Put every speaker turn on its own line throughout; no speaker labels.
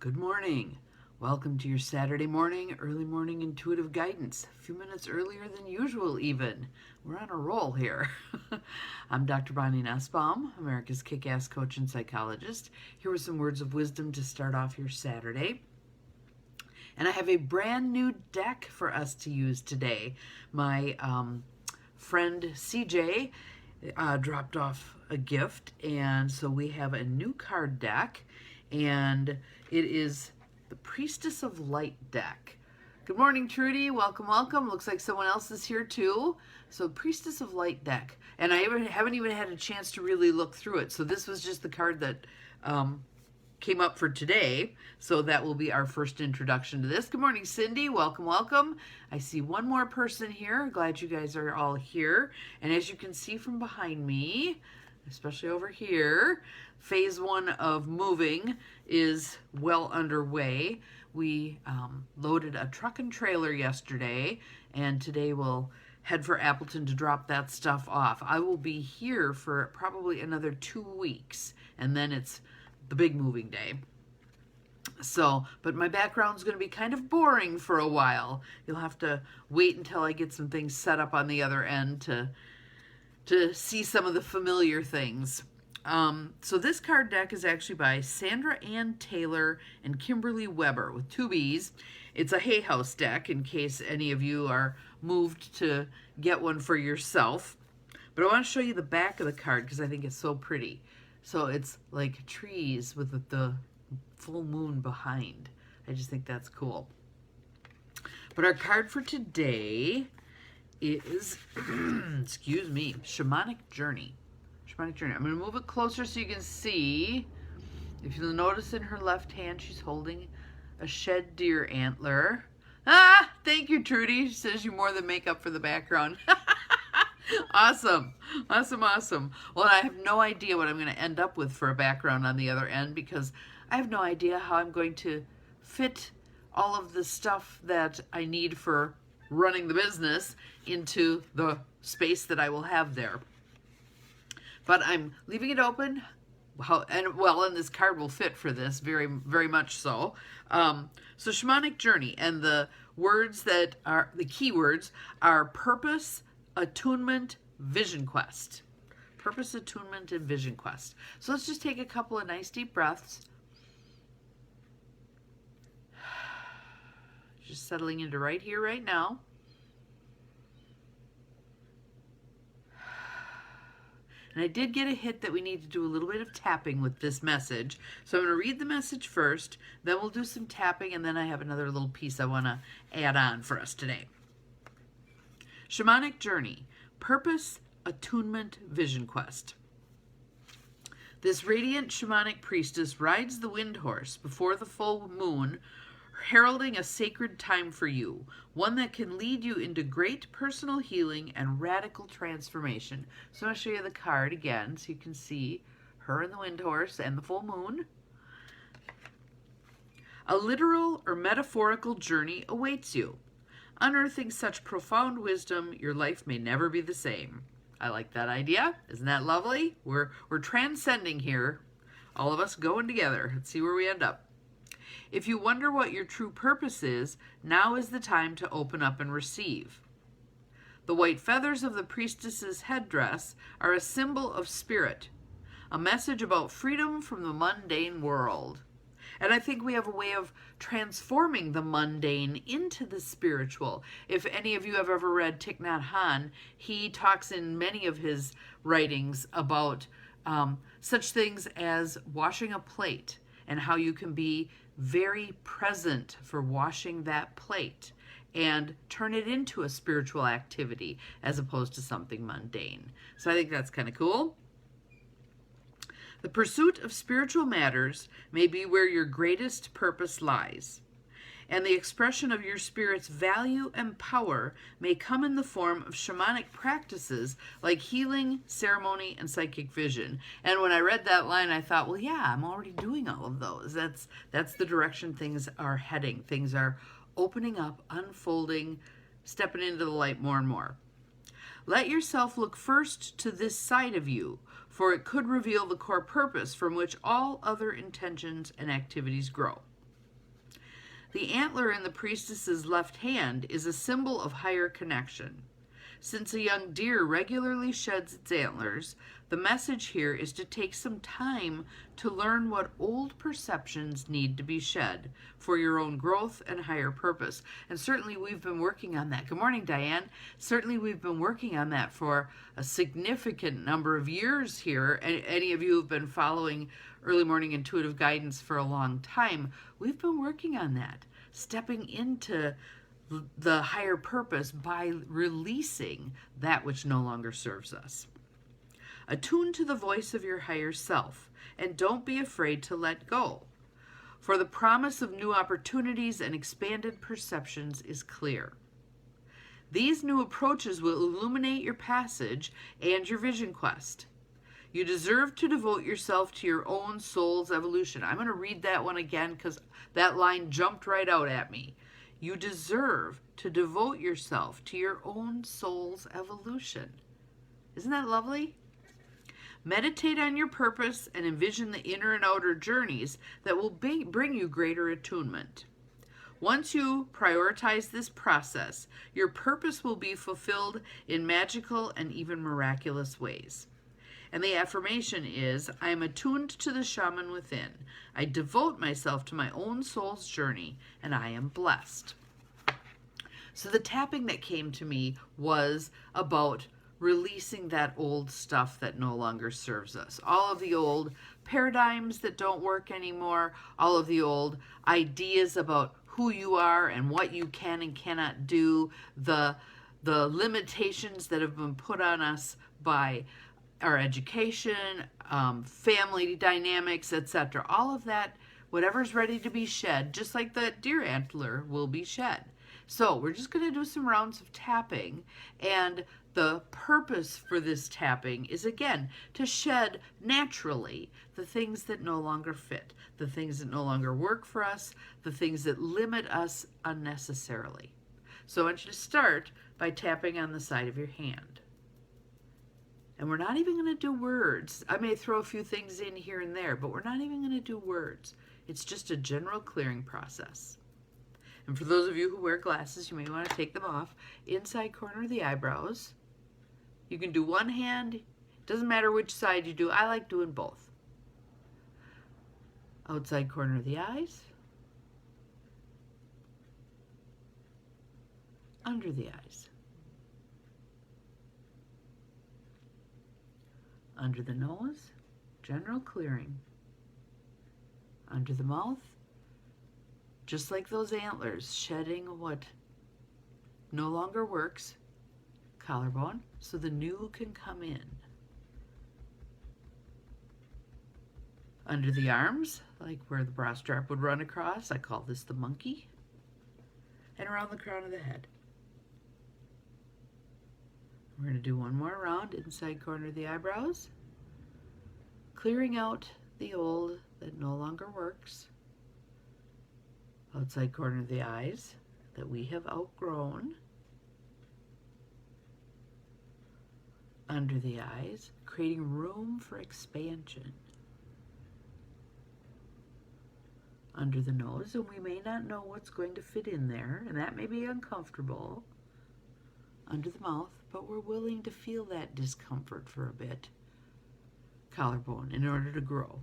Good morning. Welcome to your Saturday morning, early morning intuitive guidance. A few minutes earlier than usual even. We're on a roll here. I'm Dr. Bonnie Nussbaum, America's kick-ass coach and psychologist. Here with some words of wisdom to start off your Saturday. And I have a brand new deck for us to use today. My friend CJ dropped off a gift, and so we have a new card deck, and it is the Priestess of Light deck. Good morning, Trudy. Welcome, welcome. Looks like someone else is here too. So Priestess of Light deck, and I haven't even had a chance to really look through it. So this was just the card that came up for today, so that will be our first introduction to this. Good morning, Cindy. Welcome, welcome. I see one more person here. Glad you guys are all here. And as you can see from behind me, especially over here, phase one of moving is well underway. We loaded a truck and trailer yesterday, and today we'll head for Appleton to drop that stuff off. I will be here for probably another 2 weeks, and then it's the big moving day. So, but my background's going to be kind of boring for a while. You'll have to wait until I get some things set up on the other end to see some of the familiar things. So this card deck is actually by Sandra Ann Taylor and Kimberly Weber with 2 B's. It's a Hay House deck in case any of you are moved to get one for yourself. But I want to show you the back of the card because I think it's so pretty. So it's like trees with the full moon behind. I just think that's cool. But our card for today is, excuse me, Shamanic Journey. Shamanic Journey. I'm going to move it closer so you can see. If you'll notice in her left hand, she's holding a shed deer antler. Ah, thank you, Trudy. She says you more than make up for the background. Awesome. Awesome, awesome. Well, I have no idea what I'm going to end up with for a background on the other end because I have no idea how I'm going to fit all of the stuff that I need for running the business into the space that I will have there. But I'm leaving it open. And this card will fit for this very, very much so. So Shamanic Journey, and the words that are the keywords are purpose, attunement, vision quest. Purpose, attunement, and vision quest. So let's just take a couple of nice deep breaths. Just settling into right here, right now. And I did get a hint that we need to do a little bit of tapping with this message. So I'm going to read the message first, then we'll do some tapping, and then I have another little piece I want to add on for us today. Shamanic Journey, purpose, attunement, vision quest. This radiant shamanic priestess rides the wind horse before the full moon, heralding a sacred time for you, one that can lead you into great personal healing and radical transformation. So I'm going to show you the card again so you can see her and the wind horse and the full moon. A literal or metaphorical journey awaits you. Unearthing such profound wisdom, your life may never be the same. I like that idea. Isn't that lovely? We're transcending here. All of us going together. Let's see where we end up. If you wonder what your true purpose is, now is the time to open up and receive. The white feathers of the priestess's headdress are a symbol of spirit, a message about freedom from the mundane world. And I think we have a way of transforming the mundane into the spiritual. If any of you have ever read Thich Nhat Hanh, he talks in many of his writings about such things as washing a plate and how you can be very present for washing that plate and turn it into a spiritual activity as opposed to something mundane. So I think that's kind of cool. The pursuit of spiritual matters may be where your greatest purpose lies, and the expression of your spirit's value and power may come in the form of shamanic practices like healing, ceremony, and psychic vision. And when I read that line, I thought, well, yeah, I'm already doing all of those. That's the direction things are heading. Things are opening up, unfolding, stepping into the light more and more. Let yourself look first to this side of you, for it could reveal the core purpose from which all other intentions and activities grow. The antler in the priestess's left hand is a symbol of higher connection. Since a young deer regularly sheds its antlers, the message here is to take some time to learn what old perceptions need to be shed for your own growth and higher purpose. And certainly we've been working on that. Good morning, Diane. Certainly we've been working on that for a significant number of years here. And any of you who've been following early morning intuitive guidance for a long time, we've been working on that, stepping into the higher purpose by releasing that which no longer serves us. Attune to the voice of your higher self, and don't be afraid to let go, for the promise of new opportunities and expanded perceptions is clear. These new approaches will illuminate your passage and your vision quest. You deserve to devote yourself to your own soul's evolution. I'm going to read that one again because that line jumped right out at me. You deserve to devote yourself to your own soul's evolution. Isn't that lovely? Meditate on your purpose and envision the inner and outer journeys that will bring you greater attunement. Once you prioritize this process, your purpose will be fulfilled in magical and even miraculous ways. And the affirmation is, I am attuned to the shaman within. I devote myself to my own soul's journey, and I am blessed. So the tapping that came to me was about releasing that old stuff that no longer serves us. All of the old paradigms that don't work anymore, all of the old ideas about who you are and what you can and cannot do, the limitations that have been put on us by our education, family dynamics, etc. All of that, whatever's ready to be shed, just like the deer antler will be shed. So we're just going to do some rounds of tapping, and the purpose for this tapping is, again, to shed naturally the things that no longer fit, the things that no longer work for us, the things that limit us unnecessarily. So I want you to start by tapping on the side of your hand. And we're not even going to do words. I may throw a few things in here and there, but we're not even going to do words. It's just a general clearing process. And for those of you who wear glasses, you may want to take them off. Inside corner of the eyebrows. You can do one hand. It doesn't matter which side you do. I like doing both. Outside corner of the eyes. Under the eyes. Under the nose, general clearing. Under the mouth, just like those antlers, shedding what no longer works, collarbone, so the new can come in. Under the arms, like where the bra strap would run across, I call this the monkey. And around the crown of the head. We're going to do one more round, inside corner of the eyebrows, clearing out the old that no longer works, outside corner of the eyes that we have outgrown, under the eyes, creating room for expansion, under the nose, and we may not know what's going to fit in there, and that may be uncomfortable, under the mouth, but we're willing to feel that discomfort for a bit. Collarbone, in order to grow.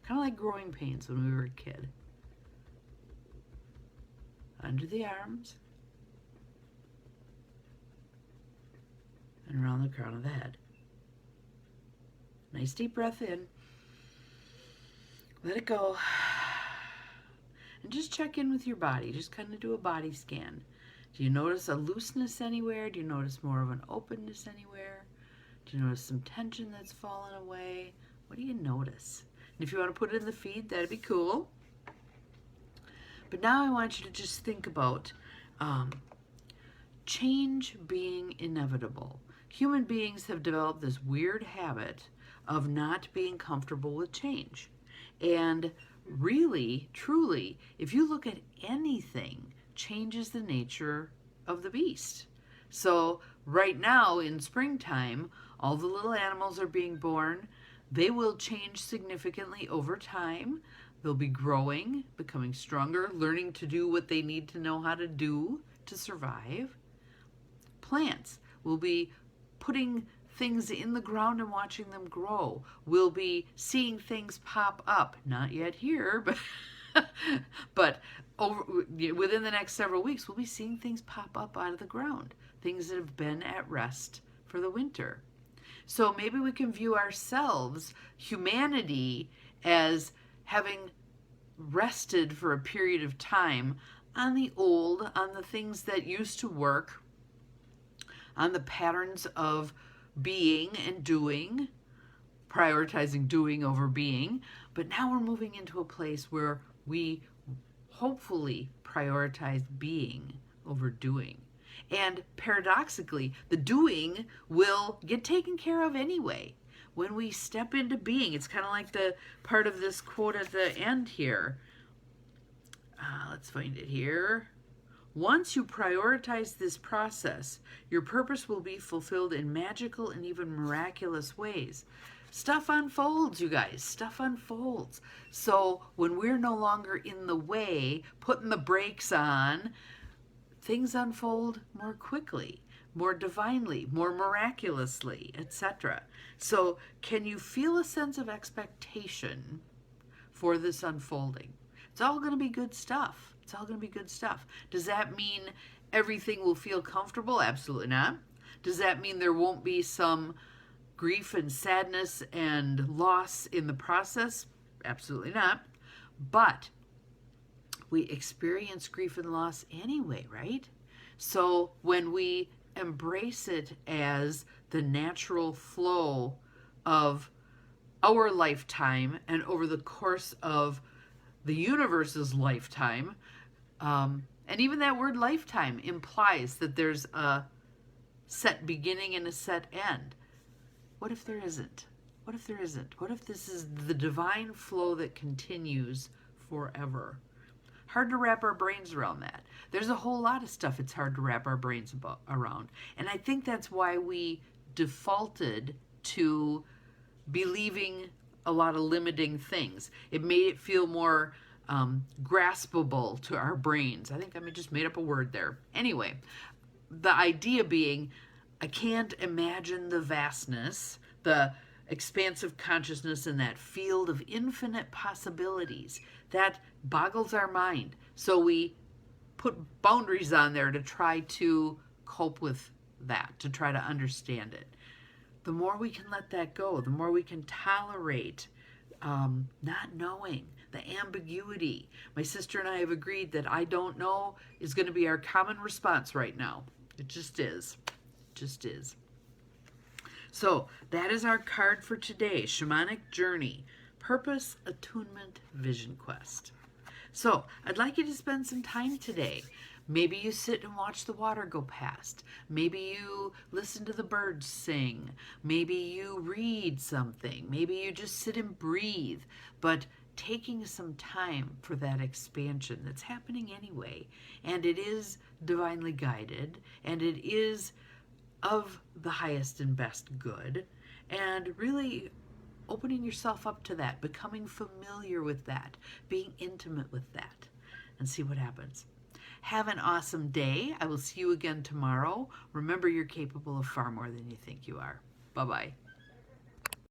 Kind of like growing pains when we were a kid. Under the arms. And around the crown of the head. Nice deep breath in. Let it go. And just check in with your body. Just kind of do a body scan. Do you notice a looseness anywhere? Do you notice more of an openness anywhere? Do you notice some tension that's fallen away? What do you notice? And if you want to put it in the feed, that'd be cool. But now I want you to just think about change being inevitable. Human beings have developed this weird habit of not being comfortable with change. And really, truly, if you look at anything, change is the nature of the beast. So right now in springtime, all the little animals are being born. They will change significantly over time. They'll be growing, becoming stronger, learning to do what they need to know how to do to survive. Plants will be putting things in the ground and watching them grow. We'll be seeing things pop up, not yet here, but within the next several weeks, we'll be seeing things pop up out of the ground, things that have been at rest for the winter. So maybe we can view ourselves, humanity, as having rested for a period of time on the old, on the things that used to work, on the patterns of being and doing, prioritizing doing over being. But now we're moving into a place where we hopefully prioritize being over doing. And paradoxically, the doing will get taken care of anyway. When we step into being, it's kind of like the part of this quote at the end here. Let's find it here. Once you prioritize this process, your purpose will be fulfilled in magical and even miraculous ways. Stuff unfolds, you guys. Stuff unfolds. So when we're no longer in the way, putting the brakes on, things unfold more quickly, more divinely, more miraculously, etc. So can you feel a sense of expectation for this unfolding? It's all going to be good stuff. It's all going to be good stuff. Does that mean everything will feel comfortable? Absolutely not. Does that mean there won't be some grief and sadness and loss in the process? Absolutely not. But we experience grief and loss anyway, right? So when we embrace it as the natural flow of our lifetime and over the course of the universe's lifetime, and even that word lifetime implies that there's a set beginning and a set end. What if there isn't? What if there isn't? What if this is the divine flow that continues forever? Hard to wrap our brains around that. There's a whole lot of stuff it's hard to wrap our brains around. And I think that's why we defaulted to believing a lot of limiting things. It made it feel more graspable to our brains. I think I just made up a word there. Anyway, the idea being, I can't imagine the vastness, the expansive consciousness in that field of infinite possibilities. That boggles our mind. So we put boundaries on there to try to cope with that, to try to understand it. The more we can let that go, the more we can tolerate not knowing, the ambiguity. My sister and I have agreed that I don't know is going to be our common response right now. It just is. It just is. So that is our card for today, Shamanic Journey, Purpose, Attunement, Vision Quest. So I'd like you to spend some time today. Maybe you sit and watch the water go past. Maybe you listen to the birds sing. Maybe you read something. Maybe you just sit and breathe. But taking some time for that expansion that's happening anyway. And it is divinely guided. And it is of the highest and best good. And really opening yourself up to that, becoming familiar with that, being intimate with that, and see what happens. Have an awesome day. I will see you again tomorrow. Remember, you're capable of far more than you think you are. Bye-bye.